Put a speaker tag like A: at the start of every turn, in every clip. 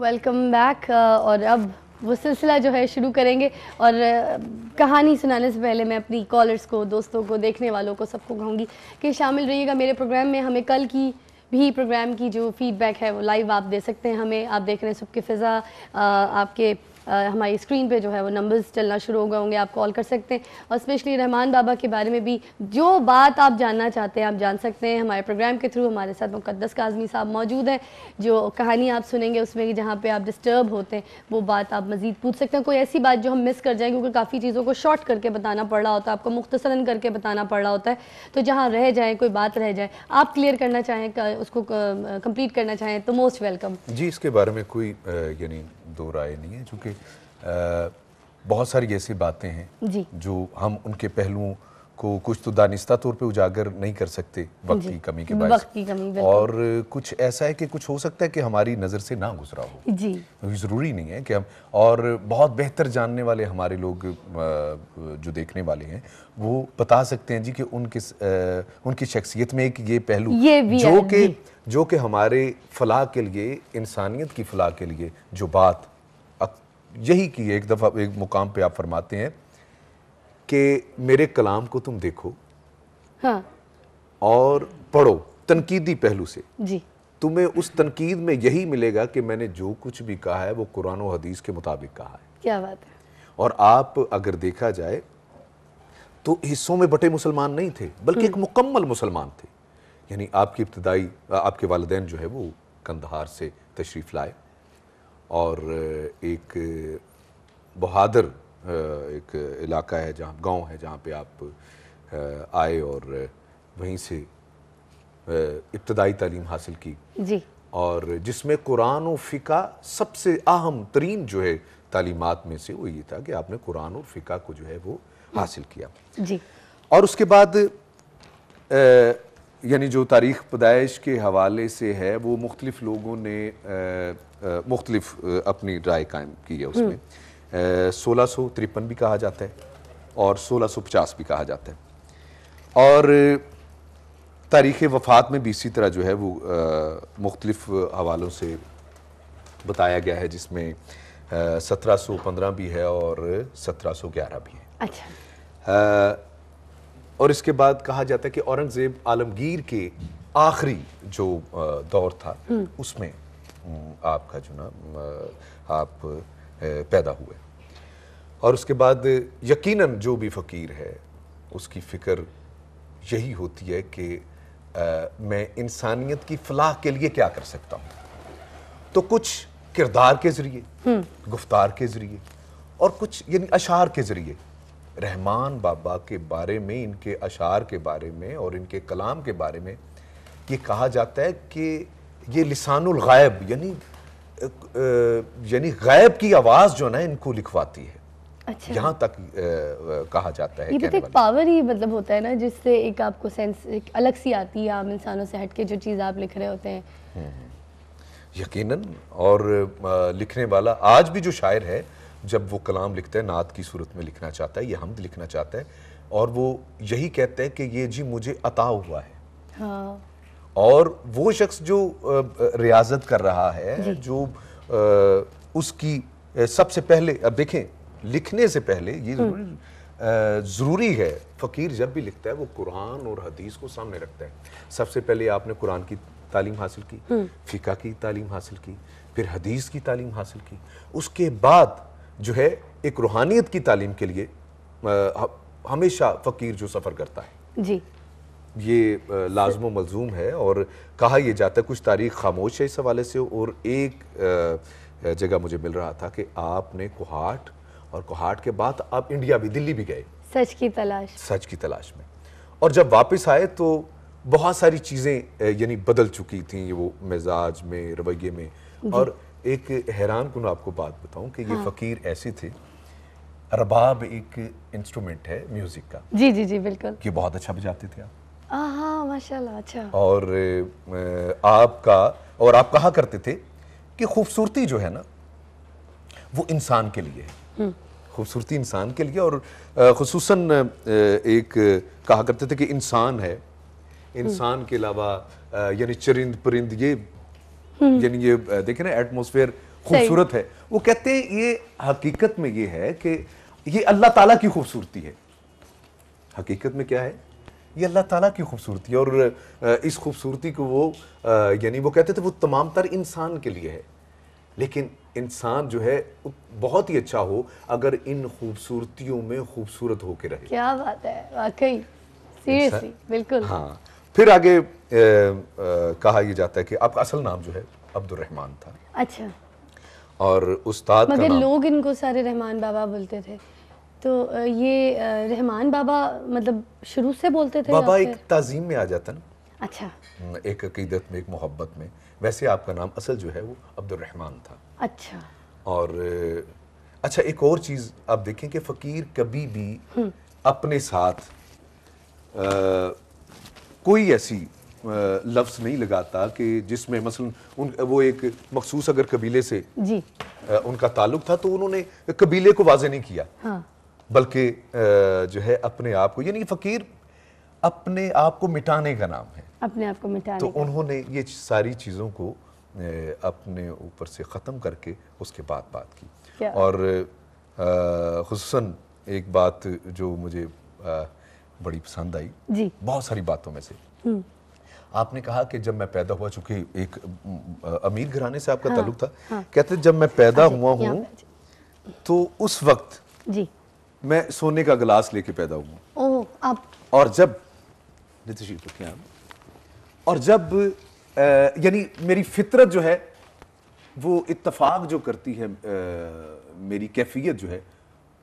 A: Welcome back. اور اب وہ سلسلہ جو ہے شروع کریں گے, اور کہانی سنانے سے پہلے میں اپنی کالرز کو, دوستوں کو, دیکھنے والوں کو, سب کو کہوں گی کہ شامل رہیے گا میرے پروگرام میں. ہمیں کل کی بھی پروگرام کی جو فیڈ بیک ہے وہ لائیو آپ دے سکتے ہیں ہمیں. آپ دیکھ رہے ہیں صبح کی فضا, آپ کے ہماری اسکرین پہ جو ہے وہ نمبرز چلنا شروع ہو گئے ہوں گے, آپ کال کر سکتے ہیں. اور اسپیشلی رحمان بابا کے بارے میں بھی جو بات آپ جاننا چاہتے ہیں آپ جان سکتے ہیں ہمارے پروگرام کے تھرو. ہمارے ساتھ مقدس کاظمی صاحب موجود ہیں, جو کہانی آپ سنیں گے اس میں جہاں پہ آپ ڈسٹرب ہوتے ہیں وہ بات آپ مزید پوچھ سکتے ہیں. کوئی ایسی بات جو ہم مس کر جائیں, کیونکہ کافی چیزوں کو شارٹ کر کے بتانا پڑ رہا ہوتا ہے, آپ کو مختصراً کر کے بتانا پڑ رہا ہوتا ہے, تو جہاں رہ جائیں, کوئی بات رہ جائے, آپ کلیئر کرنا چاہیں, اس کو کمپلیٹ کرنا چاہیں تو موسٹ ویلکم.
B: جی, اس کے بارے میں کوئی یعنی دو رائے نہیں ہے, چونکہ بہت ساری ایسی باتیں ہیں
A: جی
B: جو ہم ان کے پہلوؤں کو کچھ تو دانستہ طور پہ اجاگر نہیں کر سکتے وقت کی کمی کے باعث,
A: وقت کی کمی,
B: اور کچھ ایسا ہے کہ کچھ ہو سکتا ہے کہ ہماری نظر سے نہ گزرا ہو.
A: جی
B: ضروری نہیں ہے کہ ہم, اور بہت بہتر جاننے والے ہمارے لوگ جو دیکھنے والے ہیں وہ بتا سکتے ہیں جی کہ ان کی شخصیت میں ایک یہ پہلو جو کہ ہمارے فلاح کے لیے, انسانیت کی فلاح کے لیے جو بات یہی کی ایک دفعہ ایک مقام پہ آپ فرماتے ہیں کہ میرے کلام کو تم دیکھو اور پڑھو تنقیدی پہلو سے,
A: جی
B: تمہیں اس تنقید میں یہی ملے گا کہ میں نے جو کچھ بھی کہا ہے وہ قرآن و حدیث کے مطابق کہا ہے.
A: کیا بات ہے.
B: اور آپ اگر دیکھا جائے تو حصوں میں بٹے مسلمان نہیں تھے بلکہ ایک مکمل مسلمان تھے. یعنی آپ کی ابتدائی, آپ کے والدین جو ہے وہ کندہار سے تشریف لائے اور ایک بہادر ایک علاقہ ہے جہاں گاؤں ہے جہاں پہ آپ آئے اور وہیں سے ابتدائی تعلیم حاصل کی,
A: جی,
B: اور جس میں قرآن و فقہ سب سے اہم ترین جو ہے تعلیمات میں سے وہ یہ تھا کہ آپ نے قرآن اور فقہ کو جو ہے وہ حاصل کیا.
A: جی,
B: اور اس کے بعد یعنی جو تاریخ پیدائش کے حوالے سے ہے وہ مختلف لوگوں نے مختلف اپنی رائے قائم کی ہے. اس میں 1653 بھی کہا جاتا ہے اور 1650 بھی کہا جاتا ہے, اور تاریخ وفات میں بھی اسی طرح جو ہے وہ مختلف حوالوں سے بتایا گیا ہے, جس میں 1715 بھی ہے اور 1711 بھی ہے.
A: اچھا.
B: اور اس کے بعد کہا جاتا ہے کہ اورنگزیب عالمگیر کے آخری جو دور تھا اس میں آپ کا جو نا آپ پیدا ہوئے, اور اس کے بعد یقیناً جو بھی فقیر ہے اس کی فکر یہی ہوتی ہے کہ میں انسانیت کی فلاح کے لیے کیا کر سکتا ہوں. تو کچھ کردار کے ذریعے, گفتار کے ذریعے, اور کچھ یعنی اشعار کے ذریعے. رحمان بابا کے بارے میں, ان کے اشعار کے بارے میں اور ان کے کلام کے بارے میں یہ کہا جاتا ہے کہ یہ لسان الغائب یعنی غیب کی آواز جو نا ان کو لکھواتی ہے.
A: اچھا.
B: یہاں تک کہا جاتا ہے.
A: یہ تو ایک پاور ہی مطلب ہوتا ہے نا, جس سے ایک آپ کو سینس ایک الگ سی آتی ہے عام انسانوں سے ہٹ کے جو چیز آپ لکھ رہے ہوتے ہیں.
B: یقیناً. اور لکھنے والا آج بھی جو شاعر ہے جب وہ کلام لکھتا ہے نعت کی صورت میں لکھنا چاہتا ہے, یہ حمد لکھنا چاہتا ہے, اور وہ یہی کہتا ہے کہ یہ جی مجھے عطا ہوا ہے.
A: ہاں. اور
B: وہ شخص جو ریاضت کر رہا ہے, جو اس کی سب سے پہلے, اب دیکھیں لکھنے سے پہلے یہ ضروری ہے, فقیر جب بھی لکھتا ہے وہ قرآن اور حدیث کو سامنے رکھتا ہے. سب سے پہلے آپ نے قرآن کی تعلیم حاصل کی, فقہ کی تعلیم حاصل کی, پھر حدیث کی تعلیم حاصل کی. اس کے بعد جو ہے ایک روحانیت کی تعلیم کے لیے ہمیشہ فقیر جو سفر کرتا ہے,
A: جی
B: یہ لازم و ملزوم ہے. اور کہا یہ جاتا ہے, کچھ تاریخ خاموش ہے اس حوالے سے, اور ایک جگہ مجھے مل رہا تھا کہ آپ نے کوہاٹ, اور کوہاٹ کے بعد آپ انڈیا بھی, دلی بھی گئے
A: سچ کی تلاش
B: میں, اور جب واپس آئے تو بہت ساری چیزیں یعنی بدل چکی تھیں وہ مزاج میں, رویے میں. اور ایک حیران کن آپ کو بات بتاؤں کہ یہ فقیر ایسے تھے, رباب ایک انسٹرومنٹ ہے میوزک کا.
A: جی جی جی بالکل.
B: یہ بہت اچھا بجاتے تھے آپ.
A: ہاں ماشاءاللہ. اچھا.
B: اور آپ کہا کرتے تھے کہ خوبصورتی جو ہے نا وہ انسان کے لیے ہے, خوبصورتی انسان کے لیے. اور خصوصاً ایک کہا کرتے تھے کہ انسان ہے, انسان کے علاوہ یعنی چرند پرند, یہ یعنی یہ دیکھیں نا ایٹماسفیئر خوبصورت ہے. وہ کہتے ہیں یہ حقیقت میں یہ ہے کہ یہ اللہ تعالیٰ کی خوبصورتی ہے. حقیقت میں کیا ہے؟ یہ اللہ تعالیٰ کی خوبصورتی ہے. اور اس خوبصورتی کو وہ یعنی وہ کہتے تھے وہ تمام تر انسان کے لیے ہے. لیکن انسان جو ہے بہت ہی اچھا ہو اگر ان خوبصورتیوں میں خوبصورت ہو کے رہے.
A: کیا بات ہے واقعی, سیریسلی بالکل.
B: ہاں پھر آگے کہا یہ جاتا ہے کہ آپ کا اصل نام جو ہے عبد الرحمن تھا.
A: اچھا.
B: اور استاد کا
A: مگر
B: نام,
A: لوگ ان کو سارے رحمان بابا بولتے تھے, تو یہ رحمان بابا مطلب شروع سے بولتے تھے؟
B: بابا ایک تعظیم میں آ جاتا نا,
A: اچھا,
B: ایک عقیدت میں, ایک محبت میں. ویسے آپ کا نام اصل جو ہے وہ عبد الرحمن تھا.
A: اچھا.
B: اور اچھا ایک اور چیز آپ دیکھیں کہ فقیر کبھی بھی اپنے ساتھ کوئی ایسی لفظ نہیں لگاتا کہ جس میں مثلا وہ ایک مخصوص اگر قبیلے سے
A: جی
B: ان کا تعلق تھا تو انہوں نے قبیلے کو واضح نہیں کیا,
A: ہاں,
B: بلکہ جو ہے اپنے آپ کو, یعنی فقیر اپنے آپ کو مٹانے کا نام ہے.
A: اپنے آپ کو مٹانے.
B: تو انہوں نے یہ ساری چیزوں کو اپنے اوپر سے ختم کر کے اس کے بعد بات کی. اور خصوصاً ایک بات جو مجھے بڑی پسند آئی
A: جی,
B: بہت ساری باتوں میں سے, آپ نے کہا کہ جب میں پیدا ہوا, چونکہ ایک امیر گھرانے سے آپ کا تعلق تھا, کہتے جب میں پیدا ہوا ہوں تو اس وقت
A: جی
B: میں سونے کا گلاس لے کے پیدا ہوا.
A: اوہ, آپ
B: اور جب اور جب یعنی میری فطرت جو ہے وہ اتفاق جو کرتی ہے, میری کیفیت جو ہے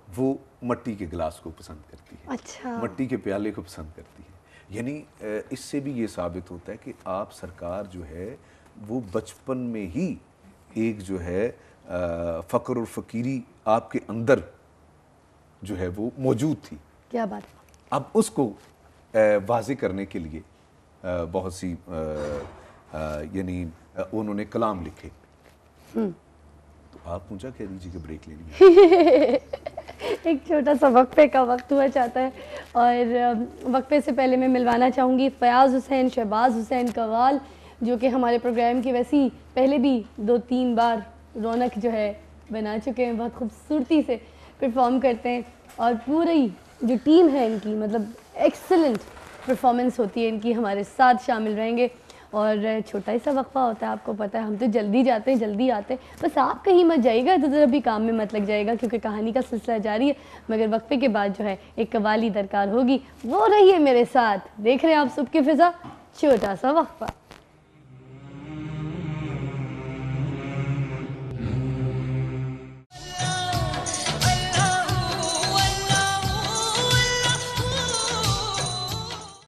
B: وہ مٹی کے گلاس کو پسند کرتی ہے.
A: اچھا,
B: مٹی کے پیالے کو پسند کرتی ہے. یعنی اس سے بھی یہ ثابت ہوتا ہے کہ آپ سرکار جو ہے وہ بچپن میں ہی ایک جو ہے فقر اور فقیری آپ کے اندر جو ہے وہ موجود تھی.
A: کیا بات.
B: اب اس کو واضح کرنے کے لیے بہت سی یعنی انہوں نے کلام لکھے. تو آپ مجھے کہہ دیجیے کہ بریک لینی ہے.
A: ایک چھوٹا سا وقفے کا وقت ہوا چاہتا ہے, اور وقفے سے پہلے میں ملوانا چاہوں گی فیاض حسین, شہباز حسین قوال, جو کہ ہمارے پروگرام کی ویسی پہلے بھی 2-3 بار رونق جو ہے بنا چکے ہیں, بہت خوبصورتی سے پرفارم کرتے ہیں, اور پوری جو ٹیم ہے ان کی مطلب ایکسلنٹ پرفارمنس ہوتی ہے ان کی, ہمارے ساتھ شامل رہیں گے. اور چھوٹا ہی سا وقفہ ہوتا ہے, آپ کو پتہ ہے ہم تو جلدی جاتے ہیں جلدی آتے ہیں, بس آپ کہیں مت جائے گا, ادھر بھی کام میں مت لگ جائے گا, کیونکہ کہانی کا سلسلہ جاری ہے. مگر وقفے کے بعد جو ہے ایک قوالی درکار ہوگی, وہ رہیے میرے ساتھ. دیکھ رہے ہیں آپ صبح کی فضا, چھوٹا سا وقفہ.